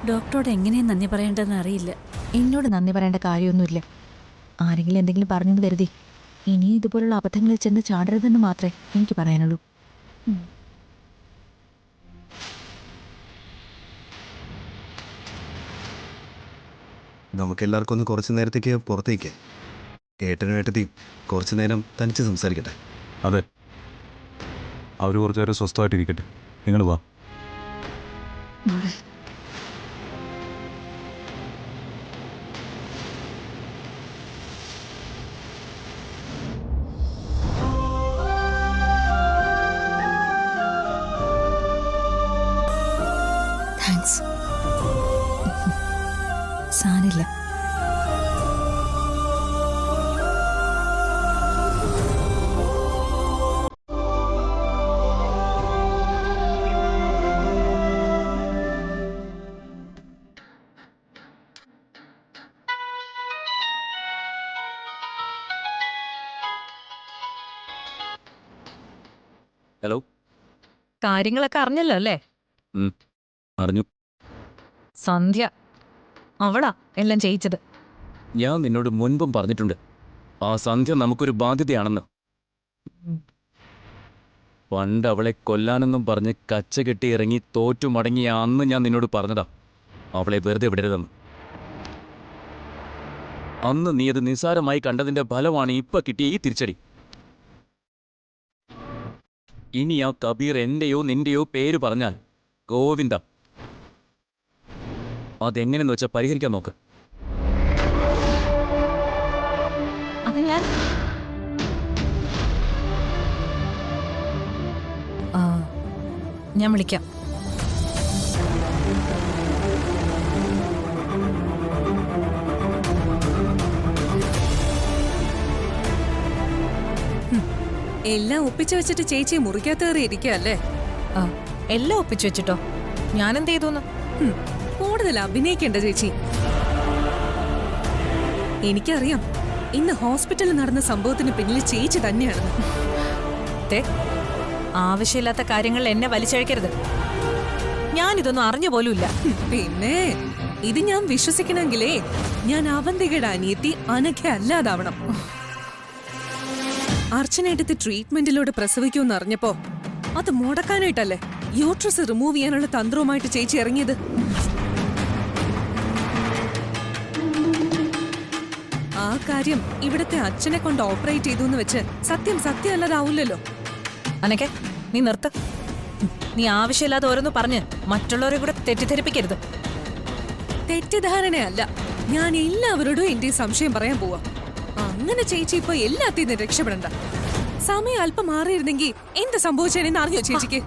ഡോക്ടറോട് എങ്ങനെയും നന്ദി പറയേണ്ടതെന്ന് അറിയില്ല. എന്നോട് നന്ദി പറയേണ്ട കാര്യമൊന്നുമില്ല. ആരെങ്കിലും എന്തെങ്കിലും പറഞ്ഞെന്ന് കരുതി ഇനി ഇതുപോലുള്ള അബദ്ധങ്ങളിൽ ചെന്ന് ചാടരുതെന്ന് മാത്രമേ എനിക്ക് പറയാനുള്ളൂ. നമുക്കെല്ലാവർക്കും ഒന്ന് കുറച്ച് നേരത്തേക്ക് പുറത്തേക്ക് ഏട്ടനും ഏട്ടത്തിയും കുറച്ച് നേരം തനിച്ച് സംസാരിക്കട്ടെ. അതെ, അവർ കുറച്ചു നേരം സ്വസ്ഥമായിട്ടിരിക്കട്ടെ. നിങ്ങൾ വാ. താങ്ക്സ്. സാരില്ല. ഹലോ. കാര്യങ്ങളൊക്കെ അറിഞ്ഞല്ലോ അല്ലേ? അറിഞ്ഞു. സന്ധ്യ അവളാ എല്ലാം ചെയ്യിച്ചത്. ഞാൻ നിന്നോട് മുൻപും പറഞ്ഞിട്ടുണ്ട്, ആ സന്ധ്യ നമുക്കൊരു ബാധ്യതയാണെന്ന്. പണ്ട് അവളെ കൊല്ലാനെന്നും പറഞ്ഞ് കച്ച കെട്ടി ഇറങ്ങി തോറ്റു മടങ്ങിയ അന്ന് ഞാൻ നിന്നോട് പറഞ്ഞതാ അവളെ വെറുതെ വിടരുതെന്ന്. അന്ന് നീ അത് നിസ്സാരമായി കണ്ടതിന്റെ ഫലമാണ് ഇപ്പൊ കിട്ടിയ ഈ തിരിച്ചടി. ഇനി ആ കബീർ എന്റെയോ നിന്റെയോ പേര് പറഞ്ഞാൽ ഗോവിന്ദ, അതെങ്ങനെയെന്ന് വെച്ചാൽ പരിഹരിക്കാൻ നോക്ക്. അത് ഞാൻ വിളിക്കാം. എല്ലാം ഒപ്പിച്ചു വെച്ചിട്ട് ചേച്ചിയെ മുറിക്കാത്തേറി ഇരിക്കല്ലേ? എല്ലാം ഒപ്പിച്ചു വെച്ചിട്ടോ? ഞാനെന്ത് ചെയ്തു? കൂടുതൽ അഭിനയിക്കേണ്ട ചേച്ചി. എനിക്കറിയാം ഇന്ന് ഹോസ്പിറ്റലിൽ നടന്ന സംഭവത്തിന് പിന്നിൽ ചേച്ചി തന്നെയാണെന്ന്. ആവശ്യമില്ലാത്ത കാര്യങ്ങൾ എന്നെ വലിച്ചഴിക്കരുത്. ഞാനിതൊന്നും അറിഞ്ഞു പോലുമില്ല. പിന്നെ ഇത് ഞാൻ വിശ്വസിക്കണമെങ്കിലേ ഞാൻ അവന്തികയുടെ അനിയത്തി അനഘ അല്ലാതാവണം. അർച്ചനയെടുത്ത് ട്രീറ്റ്മെന്റിലൂടെ പ്രസവിക്കുമെന്ന് അറിഞ്ഞപ്പോ അത് മുടക്കാനായിട്ടല്ലേ യൂട്രസ് റിമൂവ് ചെയ്യാനുള്ള തന്ത്രവുമായിട്ട് ചേച്ചി ഇറങ്ങിയത്. ആ കാര്യം ഇവിടത്തെ അച്ഛനെ കൊണ്ട് ഓപ്പറേറ്റ് ചെയ്തു എന്ന് വെച്ച് സത്യം അല്ലാതാവൂലല്ലോ. അനക്കെ, നീ നിർത്ത്. നീ ആവശ്യമില്ലാതെ ഓരോന്ന് പറഞ്ഞ് മറ്റുള്ളവരെ കൂടെ തെറ്റിദ്ധരിപ്പിക്കരുത്. തെറ്റിദ്ധാരണയല്ല, ഞാൻ എല്ലാവരോടും എന്റെ സംശയം പറയാൻ പോവാ. അങ്ങനെ ചേച്ചി ഇപ്പൊ എല്ലാത്തിനും രക്ഷപ്പെടണ്ട. സമയം അല്പം മാറിയിരുന്നെങ്കിൽ എന്ത് സംഭവിച്ചേനെന്ന് അറിയോ ചേച്ചിക്ക്?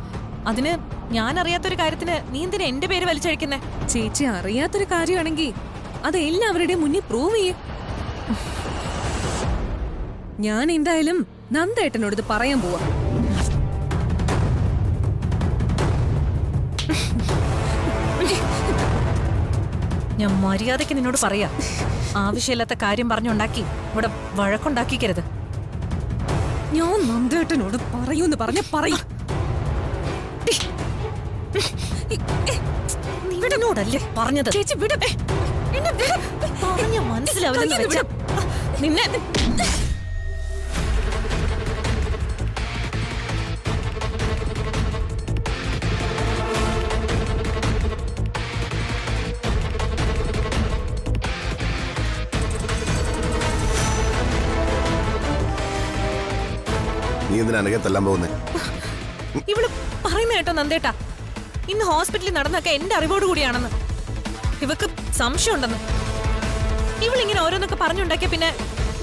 അതിന് ഞാൻ അറിയാത്തൊരു കാര്യത്തിന് നീ എന്തിനാ എന്റെ പേര് വലിച്ചഴിക്കുന്നേ? ചേച്ചി അറിയാത്തൊരു കാര്യമാണെങ്കിൽ അത് എല്ലാവരുടെയും മുന്നിൽ പ്രൂവ് ചെയ്യേ. ഞാൻ എന്തായാലും നന്ദേട്ടനോട് ഇത് പറയാൻ പോവാ. ഞാൻ മര്യാദയ്ക്ക് നിന്നോട് പറയാ, ആവശ്യമില്ലാത്ത കാര്യം പറഞ്ഞുണ്ടാക്കി ഇവിടെ വഴക്കുണ്ടാക്കിക്കരുത്. ഞാൻ നന്ദേട്ടനോട് പറയൂന്ന് പറയും. നിന്നോടല്ലേ പറഞ്ഞത്? ചേച്ചി വിട. പറഞ്ഞ മനസ്സിലാവില്ലെന്ന് വെച്ചാ നിന്നെ. നീ എന്തിനാ അനഘയെ തല്ലാൻ പോകുന്നേ? ഇവള് പറയുന്ന കേട്ടോ നന്ദേട്ടാ, ഇന്ന് ഹോസ്പിറ്റലിൽ നടന്നൊക്കെ എന്റെ അറിവോട് കൂടിയാണെന്ന്. ഇവക്ക് സംശയമുണ്ടെന്ന്. ഇവളിങ്ങനെ ഓരോന്നൊക്കെ പറഞ്ഞുണ്ടാക്കിയ പിന്നെ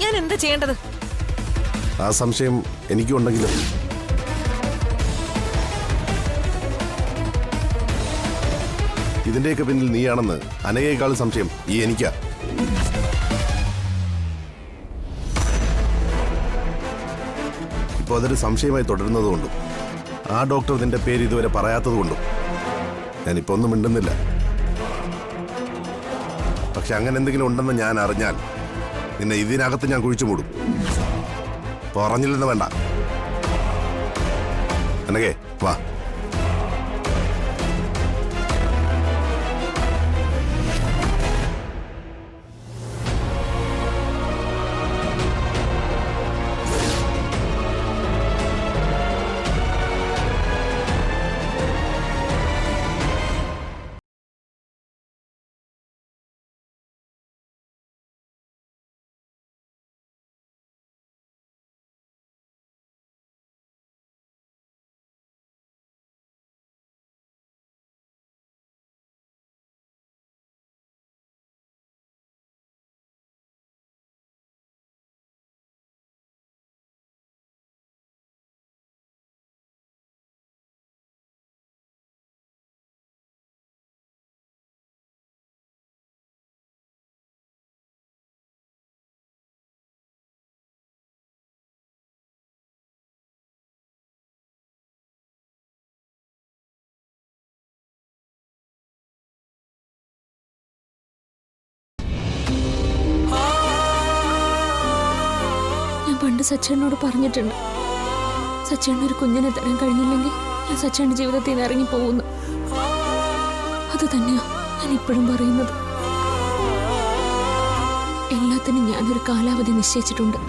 ഞാൻ എന്താ ചെയ്യേണ്ടത്? ആ സംശയം എനിക്കും ഉണ്ടെങ്കിലും ഇതിന്റെയൊക്കെ പിന്നിൽ നീയാണെന്ന് അനഘയെക്കാളും സംശയം ഈ എനിക്കാ. ഇപ്പോൾ അതൊരു സംശയമായി തുടരുന്നതുകൊണ്ടും ആ ഡോക്ടർ നിന്റെ പേര് ഇതുവരെ പറയാത്തതുകൊണ്ടും ഞാനിപ്പോൾ ഒന്നും മിണ്ടുന്നില്ല. പക്ഷെ അങ്ങനെ എന്തെങ്കിലും ഉണ്ടെന്ന് ഞാൻ അറിഞ്ഞാൽ നിന്നെ ഇതിനകത്ത് ഞാൻ കുഴിച്ചു മൂടും. പറഞ്ഞില്ലെന്ന് വേണ്ട. അനഘേ വാ. ഞാനെന്റെ സച്ചേട്ടനോട് പറഞ്ഞിട്ടുണ്ട്. സച്ചേട്ടൻ ഒരു കുഞ്ഞിനെ തരാൻ കഴിഞ്ഞില്ലെങ്കിൽ ഞാൻ സച്ചേട്ടന്റെ ജീവിതത്തിൽ നിന്ന് ഇറങ്ങി പോകുന്നു. അത് തന്നെയാ ഞാൻ ഇപ്പോഴും പറയുന്നത്. എല്ലാത്തിനും ഞാനൊരു കാലാവധി നിശ്ചയിച്ചിട്ടുണ്ട്.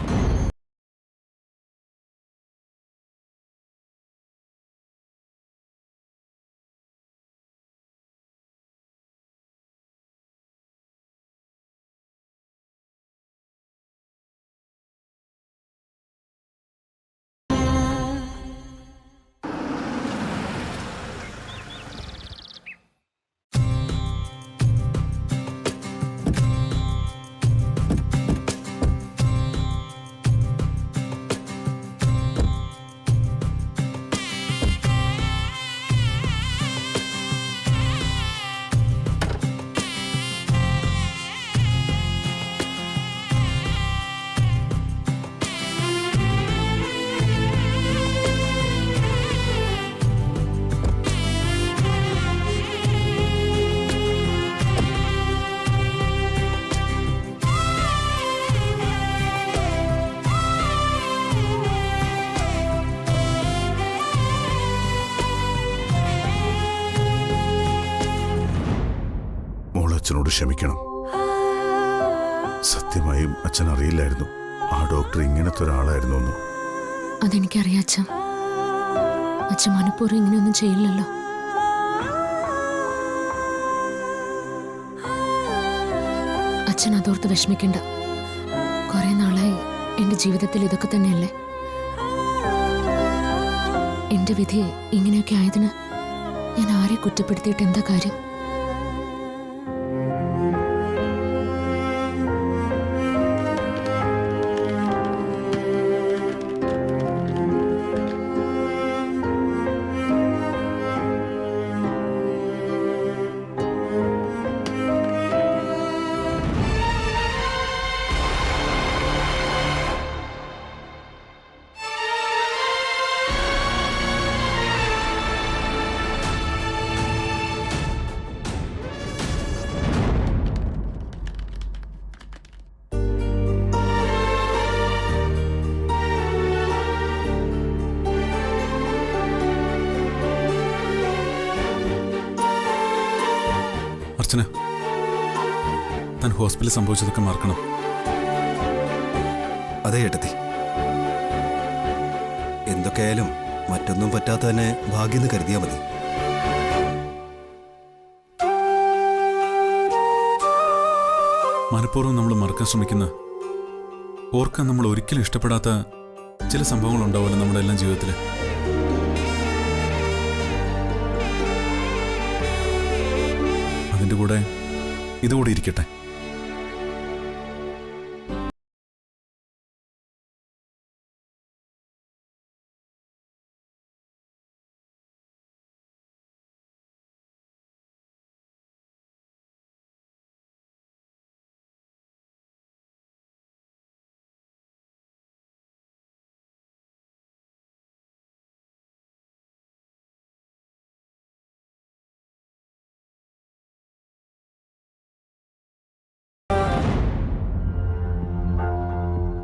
അച്ഛനോട് ക്ഷമിക്കണം. സത്യമായും അച്ഛൻ അറിയില്ലായിരുന്നു ആ ഡോക്ടർ ഇങ്ങനത്തെ ഒരാളായിരുന്നു എന്ന്. അതെനിക്കറിയാം അച്ഛൻ. അച്ഛൻ മനഃപൂർവ്വം ഇങ്ങനെയൊന്നും ചെയ്യില്ലല്ലോ. അച്ഛൻ അതോർത്ത് വിഷമിക്കണ്ട. കുറെ നാളായി എന്റെ ജീവിതത്തിൽ ഇതൊക്കെ തന്നെയല്ലേ. എന്റെ വിധി ഇങ്ങനെയൊക്കെ ആയതിന് ഞാൻ ആരെ കുറ്റപ്പെടുത്തിയിട്ട് എന്താ കാര്യം? അർച്ചന, താൻ ഹോസ്പിറ്റലിൽ സംഭവിച്ചതൊക്കെ മറക്കണം. അതെ ഏട്ടത്തി, എന്തൊക്കെയായാലും മറ്റൊന്നും പറ്റാത്ത തന്നെ ഭാഗ്യം കരുതിയാൽ മതി. മനഃപൂർവ്വം നമ്മൾ മറക്കാൻ ശ്രമിക്കുന്ന, ഓർക്കാൻ നമ്മൾ ഒരിക്കലും ഇഷ്ടപ്പെടാത്ത ചില സംഭവങ്ങൾ ഉണ്ടാവുമല്ലോ നമ്മുടെ എല്ലാം ജീവിതത്തിൽ. അതിൻ്റെ കൂടെ ഇതുകൂടി ഇരിക്കട്ടെ.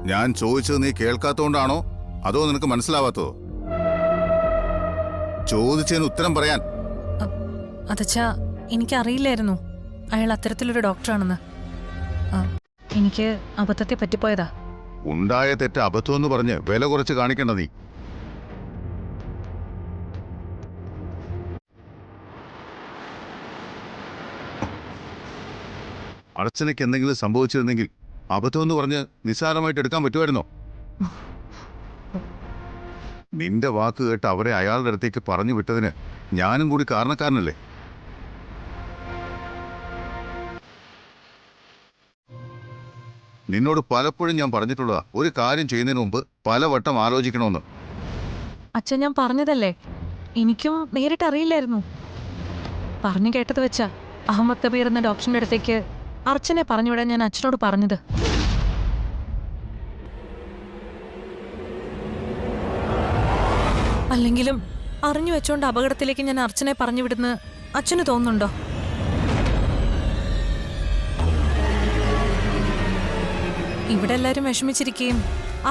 ഞാൻ ചോദിച്ചത് നീ കേൾക്കാത്തോണ്ടാണോ അതോ നിനക്ക് മനസ്സിലാവാത്തോ? ചോദിച്ചതിന് ഉത്തരം പറയാൻ. അതച്ചാ, എനിക്കറിയില്ലായിരുന്നു അയാൾ അത്തരത്തിലൊരു ഡോക്ടറാണെന്ന്. എനിക്ക് അബദ്ധത്തെ പറ്റിപ്പോയതാ. ഉണ്ടായ തെറ്റ് അബദ്ധമെന്ന് പറഞ്ഞ് വില കുറച്ച് കാണിക്കണ്ട നീ. അർച്ചനയ്ക്ക് എന്തെങ്കിലും സംഭവിച്ചിരുന്നെങ്കിൽ അബദ്ധമെന്ന് പറഞ്ഞ് നിസ്സാരമായിട്ട് എടുക്കാൻ പറ്റുമായിരുന്നോ? നിന്റെ വാക്ക് കേട്ട് അവരെ അയാളുടെ അടുത്തേക്ക് പറഞ്ഞു വിട്ടതിന് ഞാനും കൂടി കാരണക്കാരനല്ലേ? നിന്നോട് പലപ്പോഴും ഞാൻ പറഞ്ഞിട്ടുള്ളതാ, ഒരു കാര്യം ചെയ്യുന്നതിന് മുമ്പ് പലവട്ടം ആലോചിക്കണമെന്ന്. അച്ഛൻ, ഞാൻ പറഞ്ഞതല്ലേ, എനിക്കും നേരിട്ട് അറിയില്ലായിരുന്നു. പറഞ്ഞു കേട്ടത് വെച്ചാ അഹമ്മദ് കബീർ എന്ന ഡോക്ടറിന്റെ അടുത്തേക്ക് അർച്ചനെ പറഞ്ഞുവിടാൻ ഞാൻ അച്ഛനോട് പറഞ്ഞത്. അല്ലെങ്കിലും അറിഞ്ഞു വെച്ചോണ്ട് അപകടത്തിലേക്ക് ഞാൻ അർച്ചനെ പറഞ്ഞു വിടുന്ന അച്ഛന് തോന്നുന്നുണ്ടോ? ഇവിടെ എല്ലാവരും വിഷമിച്ചിരിക്കുകയും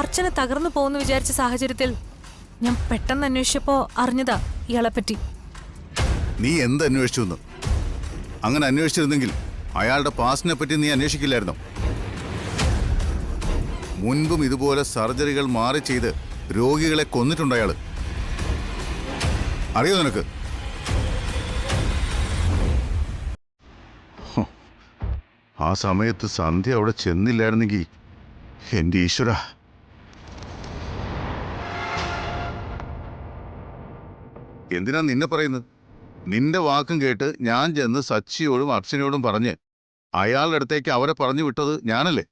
അർച്ചന തകർന്നു പോകുന്നു വിചാരിച്ച സാഹചര്യത്തിൽ ഞാൻ പെട്ടെന്ന് അന്വേഷിച്ചപ്പോ അറിഞ്ഞതാ ഇയാളെപ്പറ്റി. നീ എന്ത് അന്വേഷിച്ചു? അങ്ങനെ അന്വേഷിച്ചിരുന്നെങ്കിൽ അയാളുടെ പാസ്റ്റിനെ പറ്റി നീ അന്വേഷിക്കില്ലായിരുന്നോ? മുൻപും ഇതുപോലെ സർജറികൾ മാറി ചെയ്ത് രോഗികളെ കൊന്നിട്ടുണ്ട് അയാള്. അറിയോ നിനക്ക്? ആ സമയത്ത് സന്ധ്യ അവിടെ ചെന്നില്ലായിരുന്നെങ്കിൽ എന്റെ ഈശ്വര. എന്തിനാ നിന്നെ പറയുന്നത്? നിന്റെ വാക്കും കേട്ട് ഞാൻ ചെന്ന് സച്ചിയോടും അർച്ചനയോടും പറഞ്ഞ് അയാളുടെ അടുത്തേക്ക് അവരെ പറഞ്ഞു വിട്ടത് ഞാനല്ലേ?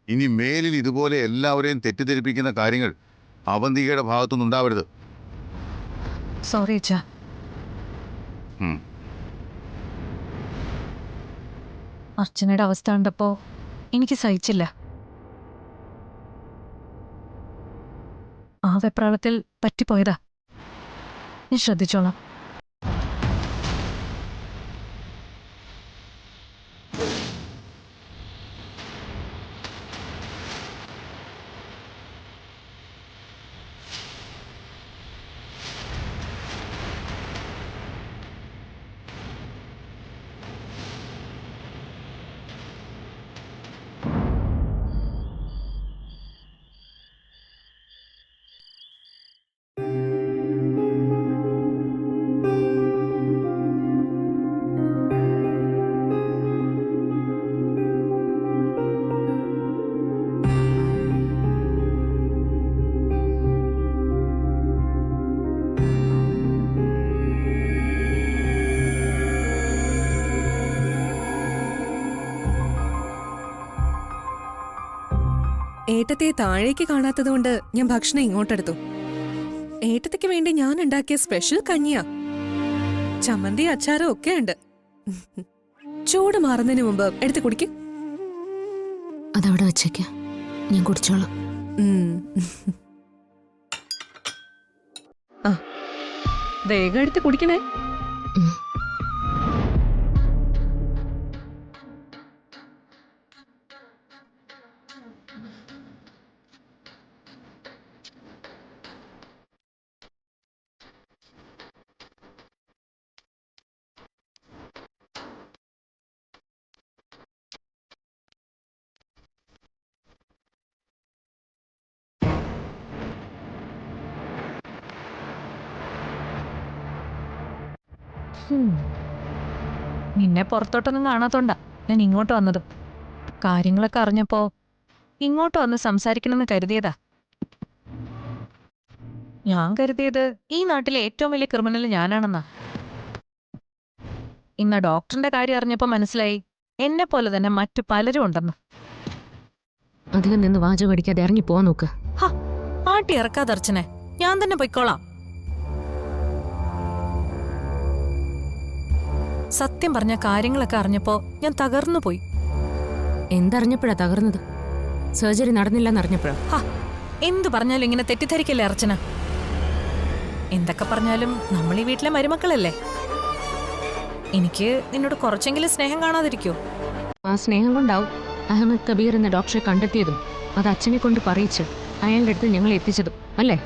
ഇനി മേലിൽ ഇതുപോലെ എല്ലാവരെയും തെറ്റിദ്ധരിപ്പിക്കുന്ന കാര്യങ്ങൾ അവന്തികയുടെ ഭാഗത്തുനിന്ന് ഉണ്ടാവരുത്. സോറി അച്ഛാ. അർച്ചനയുടെ അവസ്ഥ കണ്ടപ്പോ എനിക്ക് സഹിച്ചില്ല. ആ വെപ്രാളത്തിൽ പറ്റിപ്പോയതാ. ഞാൻ ശ്രദ്ധിച്ചോളാം. ഏട്ടത്തെ താഴേക്ക് കാണാത്തതുകൊണ്ട് ഞാൻ ഭക്ഷണം ഇങ്ങോട്ടെടുത്തു. ഏട്ടത്തേക്ക് വേണ്ടി ഞാൻ ഉണ്ടാക്കിയ സ്പെഷ്യൽ കഞ്ഞിയാ. ചമ്മന്തി അച്ചാറും ഒക്കെ ഉണ്ട്. ചൂട് മാറുന്നതിന് മുമ്പ് എടുത്ത് കുടിക്കും. അതവിടെ വെച്ചേക്ക, ഞാൻ കുടിച്ചോളാം. ആ, വേഗം എടുത്ത് കുടിക്കണേ. നിന്നെ പുറത്തോട്ടൊന്നും കാണാത്തോണ്ടാ ഞാൻ ഇങ്ങോട്ട് വന്നത്. കാര്യങ്ങളൊക്കെ അറിഞ്ഞപ്പോ ഇങ്ങോട്ട് വന്ന് സംസാരിക്കണമെന്ന് കരുതിയതാ. ഞാൻ കരുതിയത് ഈ നാട്ടിലെ ഏറ്റവും വലിയ ക്രിമിനൽ ഞാനാണെന്നാ. ഇന്ന് ഡോക്ടറിന്റെ കാര്യം അറിഞ്ഞപ്പോ മനസ്സിലായി എന്നെ പോലെ തന്നെ മറ്റു പലരും ഉണ്ടെന്ന്. അധികം നിന്ന് വാചകം അടിക്കാതെ ഇറങ്ങി പോവാൻ നോക്ക്. ആട്ടി ഇറക്കാതെ അർച്ചനെ, ഞാൻ തന്നെ പൊയ്ക്കോളാം. സത്യം പറഞ്ഞ കാര്യങ്ങളൊക്കെ അറിഞ്ഞപ്പോ ഞാൻ തകർന്നു പോയി. എന്തറിഞ്ഞപ്പോഴാ തകർന്നത്? സർജറി നടന്നില്ലെന്നറിഞ്ഞപ്പോഴാ? എന്തു പറഞ്ഞാലും ഇങ്ങനെ തെറ്റിദ്ധരിക്കല്ലേ അർച്ചന? എന്തൊക്കെ പറഞ്ഞാലും നമ്മൾ ഈ വീട്ടിലെ മരുമക്കളല്ലേ. എനിക്ക് നിന്നോട് കുറച്ചെങ്കിലും സ്നേഹം കാണാതിരിക്കോ? ആ സ്നേഹം കൊണ്ടാവും അഹമ്മദ് കബീർ എന്ന ഡോക്ടറെ കണ്ടെത്തിയതും അത് അച്ഛനെ കൊണ്ട് പറയിച്ച് അയാളുടെ അടുത്ത് ഞങ്ങൾ എത്തിച്ചതും അല്ലേ?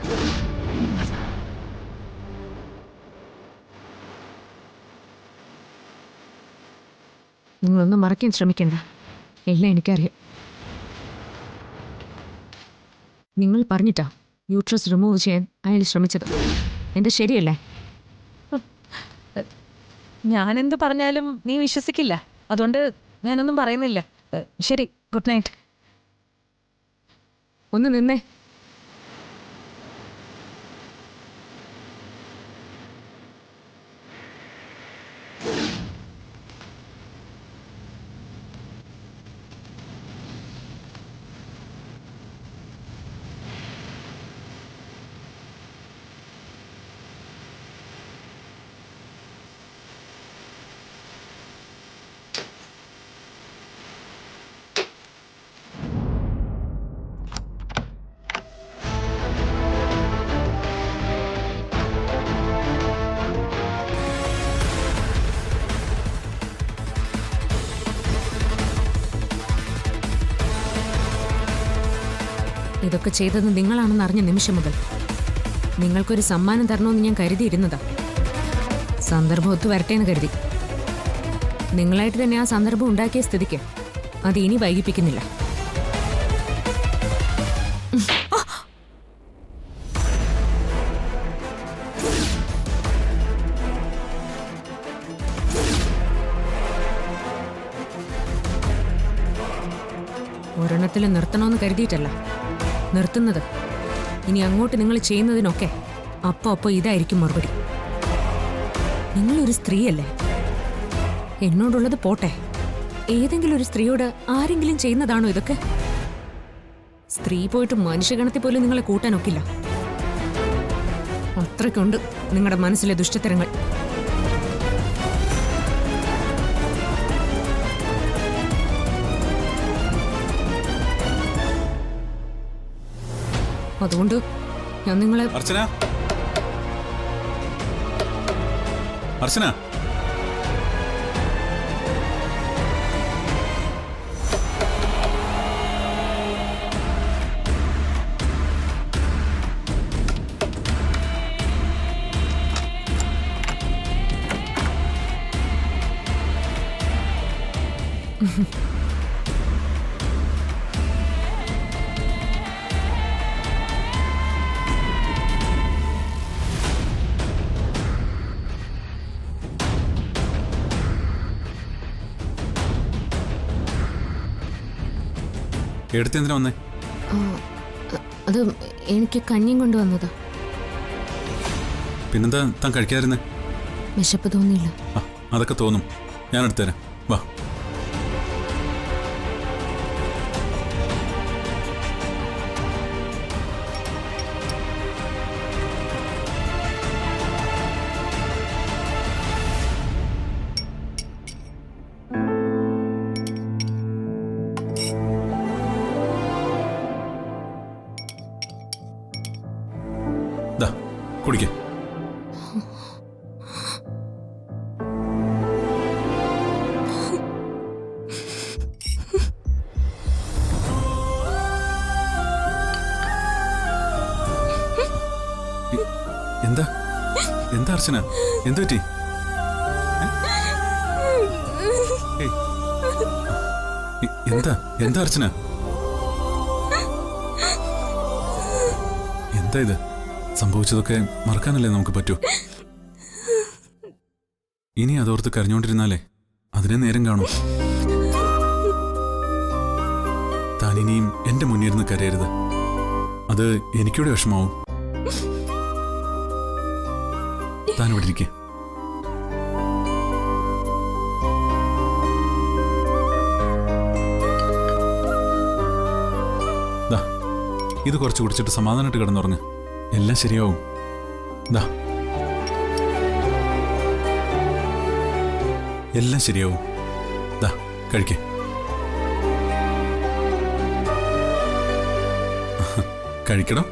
നിങ്ങളൊന്നും മറക്കാൻ ശ്രമിക്കണ്ട, എല്ലാം എനിക്കറിയാം. നിങ്ങൾ പറഞ്ഞിട്ടാ യൂട്രസ് റിമൂവ് ചെയ്യാൻ അയാൾ ശ്രമിച്ചത്. എന്താ ശരിയല്ലേ? ഞാനെന്ത് പറഞ്ഞാലും നീ വിശ്വസിക്കില്ല, അതുകൊണ്ട് ഞാനൊന്നും പറയുന്നില്ല. ശരി, ഗുഡ് നൈറ്റ്. ഒന്ന് നിന്നേ. ഇതൊക്കെ ചെയ്തത് നിങ്ങളാണെന്ന് അറിഞ്ഞ നിമിഷം മുതൽ നിങ്ങൾക്കൊരു സമ്മാനം തരണമെന്ന് ഞാൻ കരുതിയിരുന്നതാ. സന്ദർഭം ഒത്തു വരട്ടേന്ന് കരുതി. നിങ്ങളായിട്ട് തന്നെ ആ സന്ദർഭം ഉണ്ടാക്കിയ സ്ഥിതിക്ക് അത് ഇനി വൈകിപ്പിക്കുന്നില്ല. ഒരെണ്ണത്തിൽ നിർത്തണമെന്ന് കരുതിയിട്ടല്ല നിർത്തുന്നത്. ഇനി അങ്ങോട്ട് നിങ്ങൾ ചെയ്യുന്നതിനൊക്കെ അപ്പൊ ഇതായിരിക്കും മറുപടി. നിങ്ങളൊരു സ്ത്രീയല്ലേ? എന്നോടുള്ളത് പോട്ടെ, ഏതെങ്കിലും ഒരു സ്ത്രീയോട് ആരെങ്കിലും ചെയ്യുന്നതാണോ ഇതൊക്കെ? സ്ത്രീ പോയിട്ട് മനുഷ്യഗണത്തിൽ പോലും നിങ്ങളെ കൂട്ടാനൊക്കില്ല. അത്രയ്ക്കുണ്ട് നിങ്ങളുടെ മനസ്സിലെ ദുഷ്ടത്തരങ്ങൾ. അതുകൊണ്ട് ഞാൻ നിങ്ങളെ അർച്ചന, അർച്ചന, എടുത്തെന്തിനാ വന്നേ? അത് എനിക്ക് കഞ്ഞിയും കൊണ്ടുവന്നതാ. പിന്നെന്താ താൻ കഴിക്കാതിരുന്നേ? വിശപ്പ് തോന്നിയില്ല. അതൊക്കെ തോന്നും, ഞാൻ എടുത്തുതരാം. വാ. കുടിക്കേ. എന്താ എന്താ അർച്ചന, എന്തു പറ്റി? എന്താ എന്താ അർച്ചന, എന്താ ഇത്? സംഭവിച്ചതൊക്കെ മറക്കാനല്ലേ നമുക്ക് പറ്റൂ? ഇനി അതോർത്ത് കരഞ്ഞോണ്ടിരുന്നാലേ അതിനെ നേരം കാണും. താനിനിയും എന്റെ മുന്നിരുന്ന് കരയരുത്, അത് എനിക്കൂടെ വിഷമാവും. താനിവിടെ ഇരിക്കേ. ഇത് കുറച്ച് കുടിച്ചിട്ട് സമാധാനമായിട്ട് കിടന്നുറങ്ങ്, എല്ലാം ശരിയാവും. എല്ലാം ശരിയാവും. കഴിക്കേ. കഴിക്കണം.